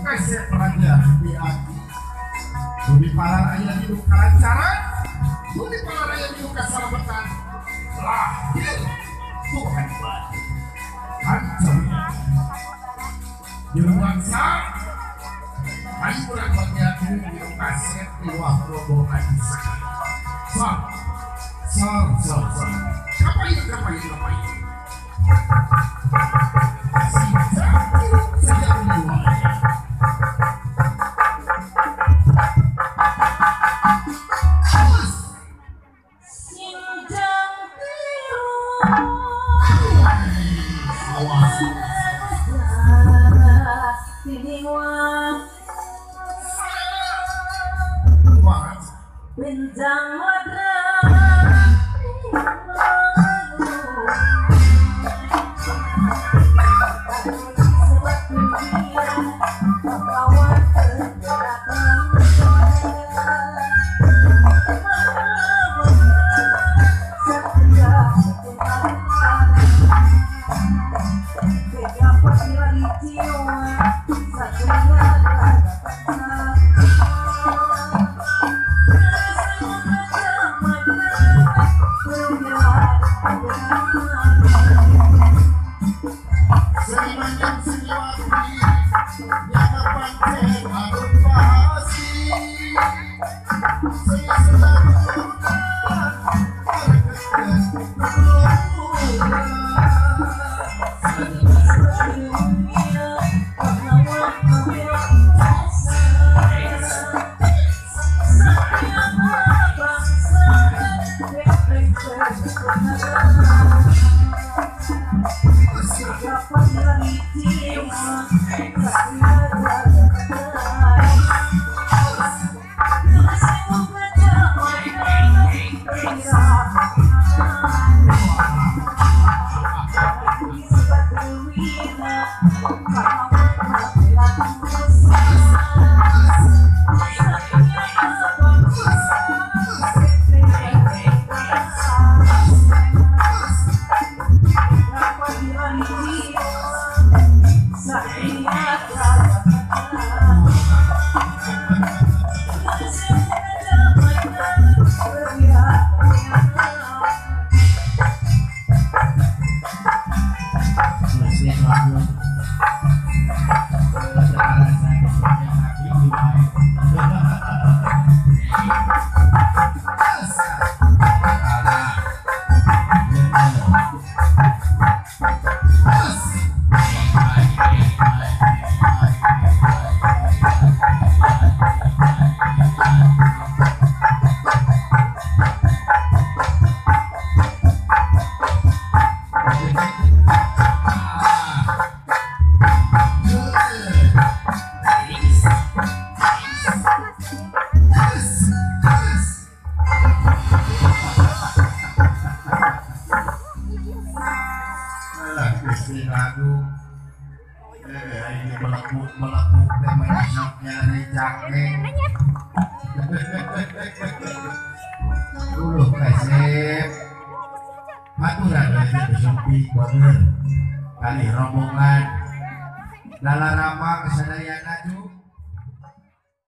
kasih peraja di hati. Budi palar ayah hidup kelancaran, budi palar ayah hidup keselamatan. Lahir Tuhan baik. Hancurnya Jurwangsa ayo kurang bagian hidup kaset di waktu rombongan Sor Kapain Sejak dimulai Bintang wadra ini melekuk dari jangkeng dulu kasih aturan dari sepi banget kali rombongan lala rama kesadayana juga